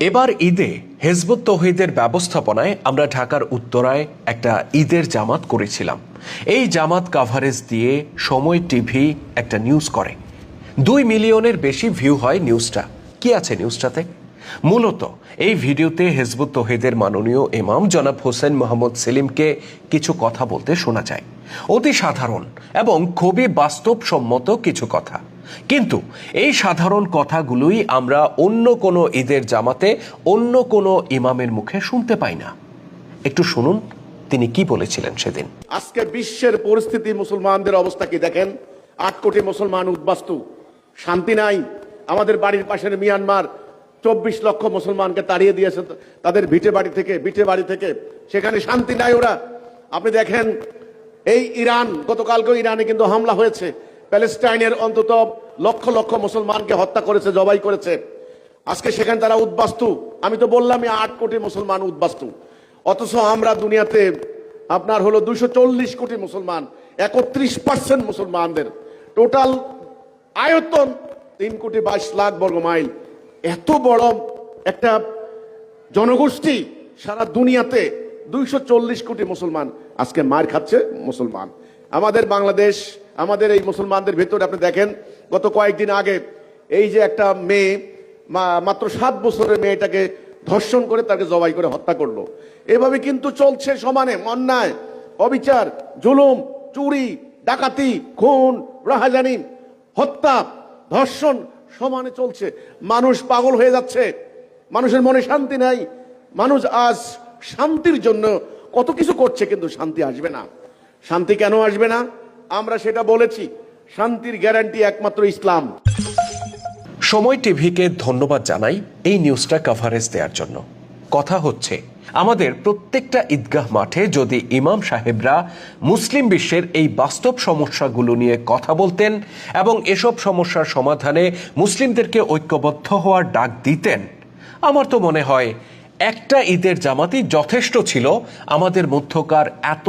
এবার ঈদে হিজবুত তৌহিদের ব্যবস্থাপনায় আমরা ঢাকার উত্তরায় একটা ঈদের জামাত করেছিলাম। এই জামাত কাভারেজ দিয়ে সময় টিভি একটা নিউজ করে। 2 মিলিয়নের বেশি ভিউ হয় নিউজটা। কি আছে নিউজটাতে? মূলত এই ভিডিওতে হিজবুত তৌহিদের মাননীয় ইমাম জনাব হোসেন মোহাম্মদ সেলিমকে কিছু কথা বলতে শোনা যায়। অতি সাধারণ এবং খুবই বাস্তবসম্মত কিছু কথা, কিন্তু এই সাধারণ কথাগুলোই আমরা অন্য কোনো ঈদের জামাতে অন্য কোনো ইমামের মুখে শুনতে পাই না। একটু শুনুন তিনি কি বলেছিলেন সেদিন। আজকে বিশ্বের পরিস্থিতি, মুসলমানদের অবস্থা কি দেখেন। 8 কোটি মুসলমান উদ্বাস্তু, শান্তি নাই। আমাদের বাড়ির পাশের মিয়ানমার 24 লক্ষ মুসলমানকে তাড়িয়ে দিয়েছে তাদের ভিটে বাড়ি থেকে, সেখানে শান্তি নাই ওরা। আপনি দেখেন এই ইরান, গতকালকে ইরানে কিন্তু হামলা হয়েছে, প্যালেস্টাইনের অন্তত লক্ষ লক্ষ মুসলমানকে হত্যা করেছে, জবাই করেছে। আজকে সেখানে তারা উদ্বাস্তু। আমি তো বললামই 8 কোটি মুসলমান উদ্বাস্তু, অথচ আমরা দুনিয়াতে আপনার হলো 240 কোটি মুসলমান, 31% মুসলমানদের টোটাল আয়তন 3 কোটি 22 লাখ বর্গ মাইল। এত বড় একটা জনগোষ্ঠী সারা দুনিয়াতে 240 কোটি মুসলমান আজকে মার খাচ্ছে মুসলমান। আমাদের বাংলাদেশ, আমাদের এই মুসলমানদের ভেতরে আপনি দেখেন গত কয়েকদিন আগে এই যে একটা মেয়ে, মাত্র 7 বছরের মেয়েটাকে ধর্ষণ করে তাকে জবাই করে হত্যা করলো। এভাবে কিন্তু চলছে সমানে অন্যায়, অবিচার, জুলুম, চুরি, ডাকাতি, খুন, রাহাজানি, হত্যা, ধর্ষণ সমানে চলছে। মানুষ পাগল হয়ে যাচ্ছে, মানুষের মনে শান্তি নাই। মানুষ আজ শান্তির জন্য কত কিছু করছে, কিন্তু শান্তি আসবে না। শান্তি কেন আসবে না আমরা সেটা বলেছি। শান্তির গ্যারান্টি একমাত্র ইসলাম। সময় টিভিকে ধন্যবাদ জানাই এই নিউজটা কভারেজ দেওয়ার জন্য। কথা হচ্ছে, আমাদের প্রত্যেকটা ঈদগাহ মাঠে যদি ইমাম সাহেবরা মুসলিম বিশ্বের এই বাস্তব সমস্যাগুলো নিয়ে কথা বলতেন এবং এসব সমস্যার সমাধানে মুসলিমদেরকে ঐক্যবদ্ধ হওয়ার ডাক দিতেন, আমার তো মনে হয় একটা ঈদের জামাতই যথেষ্ট ছিল আমাদের মধ্যকার এত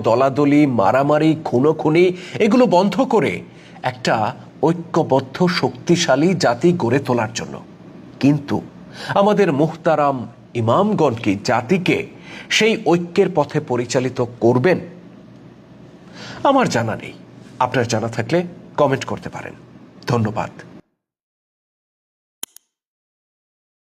দলাদলি, মারামারি, খুনোখুনি এগুলো বন্ধ করে একটা ঐক্যবদ্ধ শক্তিশালী জাতি গড়ে তোলার জন্য। কিন্তু আমাদের মুহতারাম ইমামগণ কি জাতিকে সেই ঐক্যের পথে পরিচালিত করবেন? আমার জানা নেই। আপনার জানা থাকলে কমেন্ট করতে পারেন। ধন্যবাদ।